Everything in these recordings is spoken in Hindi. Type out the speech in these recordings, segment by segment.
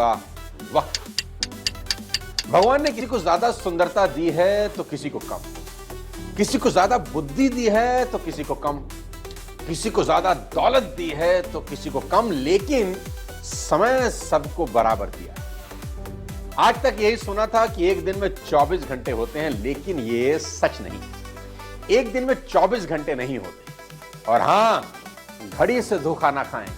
का वक्त। भगवान ने किसी को ज्यादा सुंदरता दी है तो किसी को कम, किसी को ज्यादा बुद्धि दी है तो किसी को कम, किसी को ज्यादा दौलत दी है तो किसी को कम, लेकिन समय सबको बराबर दिया। आज तक यही सुना था कि एक दिन में 24 घंटे होते हैं, लेकिन ये सच नहीं। एक दिन में 24 घंटे नहीं होते। और हां, घड़ी से धोखा ना खाएं,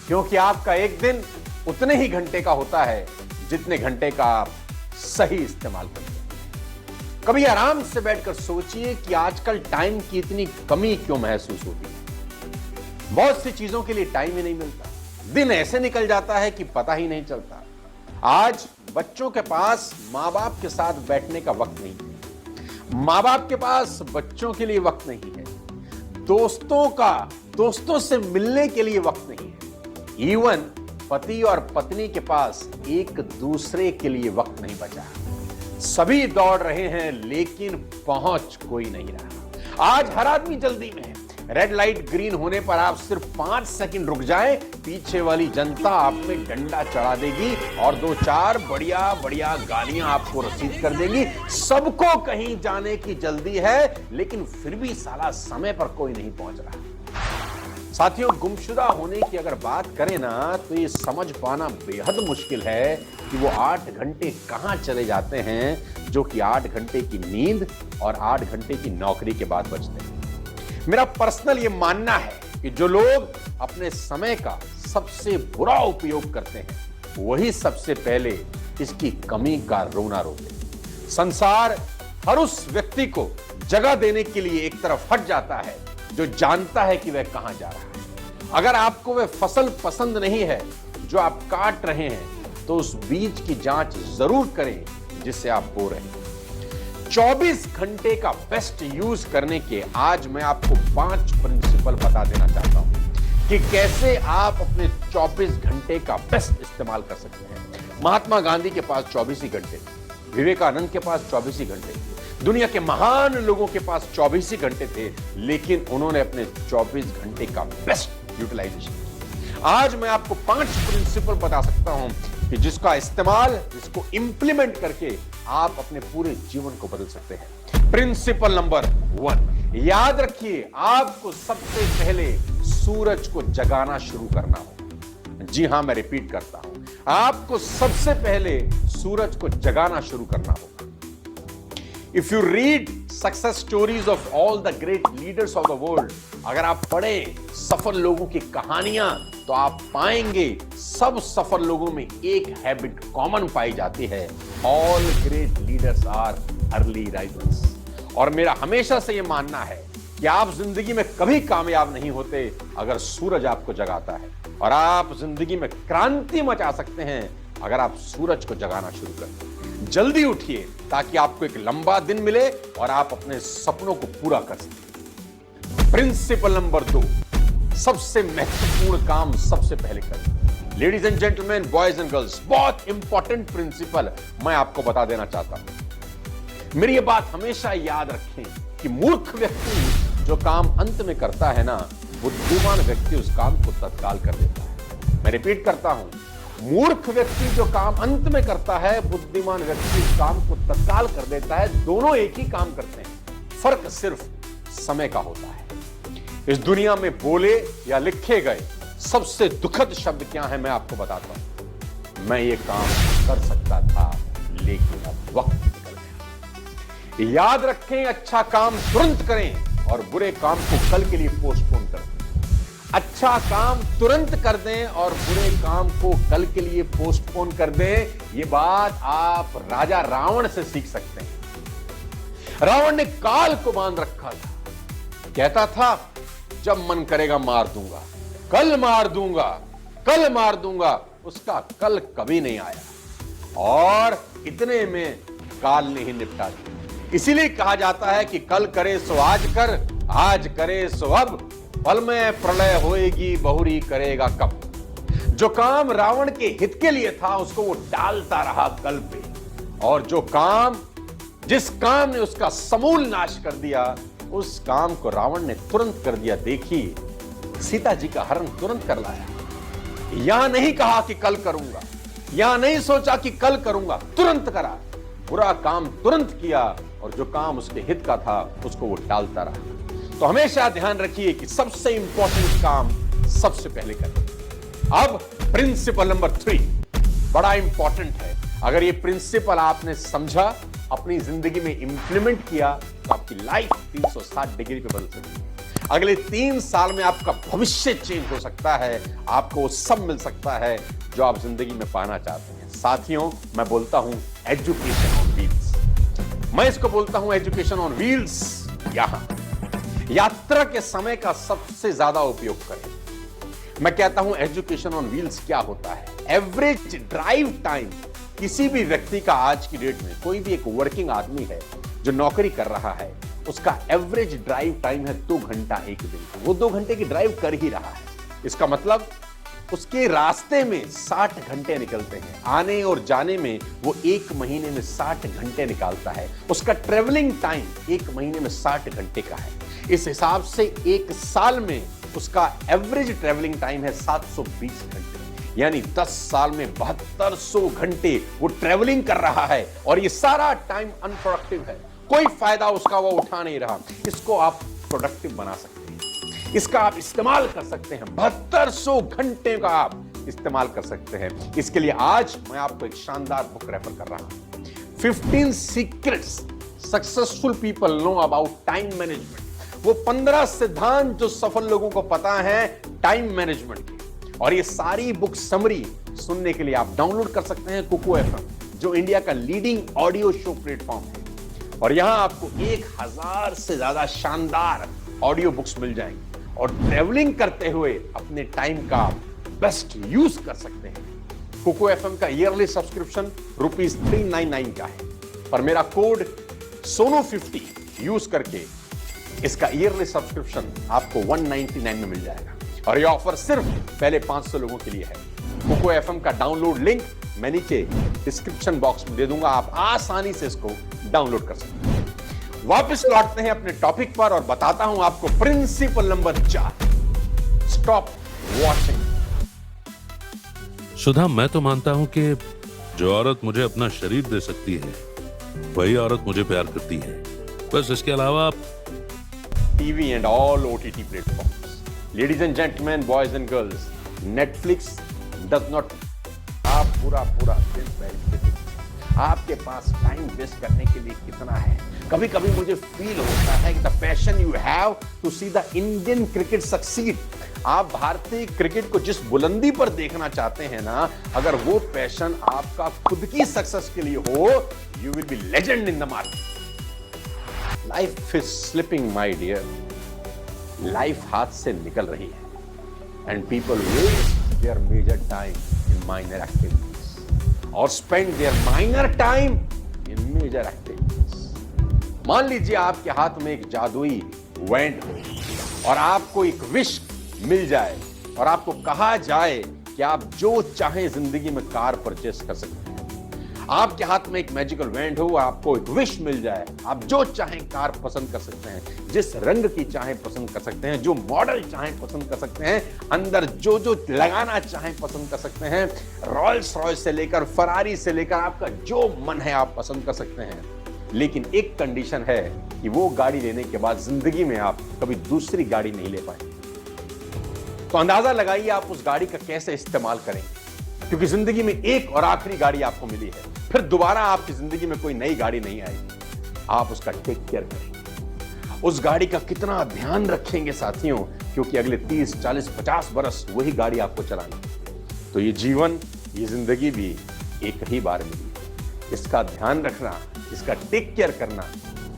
क्योंकि आपका एक दिन उतने ही घंटे का होता है जितने घंटे का आप सही इस्तेमाल करते हैं। कभी आराम से बैठकर सोचिए कि आजकल टाइम की इतनी कमी क्यों महसूस होती है। बहुत सी चीजों के लिए टाइम ही नहीं मिलता। दिन ऐसे निकल जाता है कि पता ही नहीं चलता। आज बच्चों के पास मां बाप के साथ बैठने का वक्त नहीं है, मां बाप के पास बच्चों के लिए वक्त नहीं है, दोस्तों से मिलने के लिए वक्त नहीं है। इवन पति और पत्नी के पास एक दूसरे के लिए वक्त नहीं बचा। सभी दौड़ रहे हैं, लेकिन पहुंच कोई नहीं रहा। आज हर आदमी जल्दी में है। रेड लाइट ग्रीन होने पर आप सिर्फ 5 सेकंड रुक जाएं, पीछे वाली जनता आप में डंडा चढ़ा देगी और 2-4 बढ़िया गालियां आपको रसीद कर देगी। सबको कहीं जाने की जल्दी है, लेकिन फिर भी साला समय पर कोई नहीं पहुंच रहा। साथियों, गुमशुदा होने की अगर बात करें ना, तो ये समझ पाना बेहद मुश्किल है कि वो 8 घंटे कहां चले जाते हैं, जो कि 8 घंटे की नींद और 8 घंटे की नौकरी के बाद बचते हैं। मेरा पर्सनल ये मानना है कि जो लोग अपने समय का सबसे बुरा उपयोग करते हैं, वही सबसे पहले इसकी कमी का रोना रोते। संसार हर उस व्यक्ति को जगह देने के लिए एक तरफ हट जाता है जो जानता है कि वह कहां जा रहा है। अगर आपको वह फसल पसंद नहीं है जो आप काट रहे हैं, तो उस बीज की जांच जरूर करें जिससे आप बो रहे हैं। 24 घंटे का बेस्ट यूज करने के आज मैं आपको 5 प्रिंसिपल बता देना चाहता हूं कि कैसे आप अपने 24 घंटे का बेस्ट इस्तेमाल कर सकते हैं। महात्मा गांधी के पास 24 ही घंटे, विवेकानंद के पास 24 ही घंटे, दुनिया के महान लोगों के पास 24 ही घंटे थे, लेकिन उन्होंने अपने 24 घंटे का बेस्ट यूटिलाइजेशन। आज मैं आपको 5 प्रिंसिपल बता सकता हूं कि जिसका इस्तेमाल, जिसको इंप्लीमेंट करके आप अपने पूरे जीवन को बदल सकते हैं। प्रिंसिपल नंबर 1, याद रखिए, आपको सबसे पहले सूरज को जगाना शुरू करना होगा। जी हां, मैं रिपीट करता हूं, आपको सबसे पहले सूरज को जगाना शुरू करना होगा। If you read success stories of all the great leaders of the world, अगर आप पढ़े सफल लोगों की कहानियां, तो आप पाएंगे सब सफल लोगों में एक हैबिट कॉमन पाई जाती है। All great leaders are early risers। और मेरा हमेशा से यह मानना है कि आप जिंदगी में कभी कामयाब नहीं होते अगर सूरज आपको जगाता है, और आप जिंदगी में क्रांति मचा सकते हैं अगर आप सूरज को जगाना शुरू कर दें। जल्दी उठिए ताकि आपको एक लंबा दिन मिले और आप अपने सपनों को पूरा कर सकें। प्रिंसिपल नंबर 2, सबसे महत्वपूर्ण काम सबसे पहले करें। Ladies and gentleman, boys and girls, बहुत इंपॉर्टेंट प्रिंसिपल मैं आपको बता देना चाहता हूं। मेरी ये बात हमेशा याद रखें कि मूर्ख व्यक्ति जो काम अंत में करता है ना, बुद्धिमान व्यक्ति उस काम को तत्काल कर देता है। मैं रिपीट करता हूं, मूर्ख व्यक्ति जो काम अंत में करता है, बुद्धिमान व्यक्ति उस काम को तत्काल कर देता है। दोनों एक ही काम करते हैं, फर्क सिर्फ समय का होता है। इस दुनिया में बोले या लिखे गए सबसे दुखद शब्द क्या है, मैं आपको बताता हूं। मैं ये काम कर सकता था, लेकिन अब वक्त निकल गया। याद रखें, अच्छा काम तुरंत करें और बुरे काम को कल के लिए पोस्टपोन करें। अच्छा काम तुरंत कर दें और बुरे काम को कल के लिए पोस्टपोन कर दें। यह बात आप राजा रावण से सीख सकते हैं। रावण ने काल को बांध रखा था, कहता था जब मन करेगा मार दूंगा, कल मार दूंगा, कल मार दूंगा। उसका कल कभी नहीं आया और इतने में काल ने ही निपटा दिया। इसीलिए कहा जाता है कि कल करे सो आज कर, आज करे सो अब, पल में प्रलय होएगी, बहुरी करेगा कब। जो काम रावण के हित के लिए था, उसको वो डालता रहा कल पे, और जिस काम ने उसका समूल नाश कर दिया, उस काम को रावण ने तुरंत कर दिया। देखिए, सीता जी का हरण तुरंत कर लाया। यहां नहीं कहा कि कल करूंगा, यहां नहीं सोचा कि कल करूंगा, तुरंत करा, बुरा काम तुरंत किया और जो काम उसके हित का था उसको वो टालता रहा। तो हमेशा ध्यान रखिए कि सबसे इंपॉर्टेंट काम सबसे पहले करें। अब प्रिंसिपल नंबर 3 बड़ा इंपॉर्टेंट है। अगर ये प्रिंसिपल आपने समझा, अपनी जिंदगी में इंप्लीमेंट किया, तो आपकी लाइफ 360 डिग्री पे बदल सकती है। अगले 3 साल में आपका भविष्य चेंज हो सकता है, आपको वो सब मिल सकता है जो आप जिंदगी में पाना चाहते हैं। साथियों, मैं बोलता हूं एजुकेशन ऑन व्हील्स। मैं इसको बोलता हूं एजुकेशन ऑन व्हील्स। यहां यात्रा के समय का सबसे ज्यादा उपयोग करें। मैं कहता हूं एजुकेशन ऑन व्हील्स क्या होता है। एवरेज ड्राइव टाइम किसी भी व्यक्ति का आज की डेट में, कोई भी एक वर्किंग आदमी है जो नौकरी कर रहा है, उसका एवरेज ड्राइव टाइम है 2 घंटा एक दिन। वो 2 घंटे की ड्राइव कर ही रहा है। इसका मतलब उसके रास्ते में 60 घंटे निकलते हैं। आने और जाने में वो 1 महीने में 60 घंटे निकालता है। उसका ट्रेवलिंग टाइम 1 महीने में 60 घंटे का है। इस हिसाब से 1 साल में उसका एवरेज ट्रेवलिंग टाइम है 720 घंटे, यानी 10 साल में 7200 घंटे वो ट्रेवलिंग कर रहा है और ये सारा टाइम अनप्रोडक्टिव है। कोई फायदा उसका वो उठा नहीं रहा। इसको आप प्रोडक्टिव बना सकते हैं, इसका आप इस्तेमाल कर सकते हैं। 7200 घंटे का आप इस्तेमाल कर सकते हैं। इसके लिए आज मैं आपको एक शानदार बुक रेफर कर रहा हूं, 15 secrets successful people know about time management. वो 15 सिद्धांत जो सफल लोगों को पता है टाइम मैनेजमेंट के। और ये सारी बुक समरी सुनने के लिए आप डाउनलोड कर सकते हैं कुकू एफएम, जो इंडिया का लीडिंग ऑडियो शो प्लेटफॉर्म है। और यहां आपको 1000 से ज्यादा शानदार ऑडियो बुक्स मिल जाएंगी और ट्रेवलिंग करते हुए अपने टाइम का बेस्ट यूज कर सकते हैं। कुकू एफएम का ईयरली सब्सक्रिप्शन ₹399 का है, पर मेरा कोड सोनू50 यूज करके इसका ईयरली सब्सक्रिप्शन आपको 199 में मिल जाएगा। और यह ऑफर सिर्फ पहले 500 लोगों के लिए है। कुकू एफएम का डाउनलोड लिंक मैं नीचे डिस्क्रिप्शन बॉक्स में दे दूंगा, आप आसानी से इसको डाउनलोड कर सकते हैं। वापस लौटते हैं अपने टॉपिक पर और बताता हूं आपको प्रिंसिपल नंबर 4, स्टॉप वॉचिंग। सुधा, मैं तो मानता हूं कि जो औरत मुझे अपना शरीर दे सकती है वही औरत मुझे प्यार करती है। बस इसके अलावा TV and all OTT platforms. Ladies and gentlemen, boys and girls, Netflix does not. आप पूरा दिन बैठ के आपके पास टाइम वेस्ट करने के लिए कितना है। कभी कभी मुझे फील होता है कि the passion you have to see the Indian cricket succeed, आप भारतीय क्रिकेट को जिस बुलंदी पर देखना चाहते हैं ना, अगर वो पैशन आपका खुद की सक्सेस के लिए हो, you will be legend in the market. Life is slipping my dear, life हाथ से निकल रही है and people waste their major time in minor activities और spend their minor time in major activities. मान लीजिए आपके हाथ में एक जादुई वैंड हो और आपको एक विश मिल जाए और आपको कहा जाए कि आप जो चाहें जिंदगी में कार परचेस कर सकते हैं। आपके हाथ में एक मैजिकल वैंड हो, आपको एक विश मिल जाए, आप जो चाहें कार पसंद कर सकते हैं, जिस रंग की चाहें पसंद कर सकते हैं, जो मॉडल चाहें पसंद कर सकते हैं, अंदर जो जो लगाना चाहें पसंद कर सकते हैं। रॉयल्स रॉयस से लेकर फरारी से लेकर आपका जो मन है आप पसंद कर सकते हैं। लेकिन एक कंडीशन है कि वो गाड़ी लेने के बाद जिंदगी में आप कभी दूसरी गाड़ी नहीं ले पाए। तो अंदाजा लगाइए आप उस गाड़ी का कैसे इस्तेमाल करेंगे, क्योंकि जिंदगी में एक और आखिरी गाड़ी आपको मिली है, फिर दोबारा आपकी जिंदगी में कोई नई गाड़ी नहीं आएगी। आप उसका टेक केयर करेंगे, उस गाड़ी का कितना ध्यान रखेंगे साथियों, क्योंकि अगले 30, 40, 50 बरस वही गाड़ी आपको चलानी है। तो ये जीवन, ये जिंदगी भी एक ही बार मिली है। इसका ध्यान रखना, इसका टेक केयर करना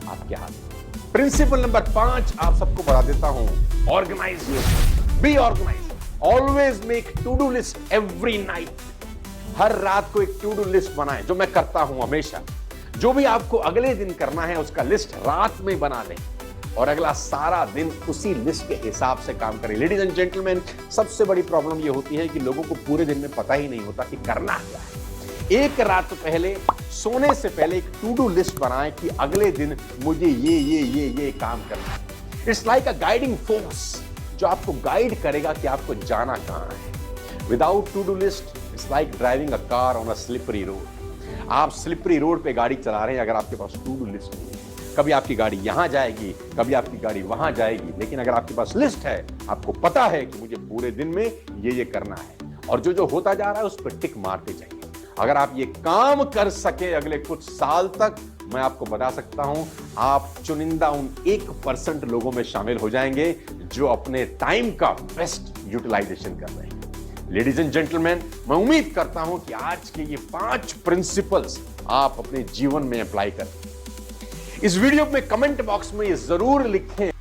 आपके हाथ में। प्रिंसिपल नंबर 5 आप सबको बता देता हूं, organise yourself, be organise, always make to do list every night. हर रात को एक टू डू लिस्ट बनाएं, जो मैं करता हूं हमेशा। जो भी आपको अगले दिन करना है उसका लिस्ट रात में बना लें और अगला सारा दिन उसी लिस्ट के हिसाब से काम करें। लेडीज एंड जेंटलमैन, सबसे बड़ी प्रॉब्लम यह होती है कि लोगों को पूरे दिन में पता ही नहीं होता कि करना क्या है। एक रात पहले, सोने से पहले एक टू डू लिस्ट बनाएं कि अगले दिन मुझे ये काम करना है। It's like a guiding force जो आपको गाइड करेगा कि आपको जाना कहां है। Without to do list it's it's like driving a car on a slippery road. आप स्लिपरी रोड पे गाड़ी चला रहे हैं अगर आपके पास टू डू लिस्ट नहीं है। कभी आपकी गाड़ी यहां जाएगी, कभी आपकी गाड़ी वहां जाएगी, लेकिन अगर आपके पास लिस्ट है, आपको पता है कि मुझे पूरे दिन में ये करना है और जो जो होता जा रहा है उस पर टिक मारते जाइए। अगर आप ये काम कर सके अगले कुछ साल तक, मैं आपको बता सकता हूं आप चुनिंदा उन 1% लोगों में शामिल हो जाएंगे जो अपने टाइम का बेस्ट यूटिलाइजेशन कर रहे हैं। लेडीज एंड जेंटलमैन, मैं उम्मीद करता हूं कि आज के ये 5 प्रिंसिपल्स आप अपने जीवन में अप्लाई करें। इस वीडियो में कमेंट बॉक्स में ये जरूर लिखें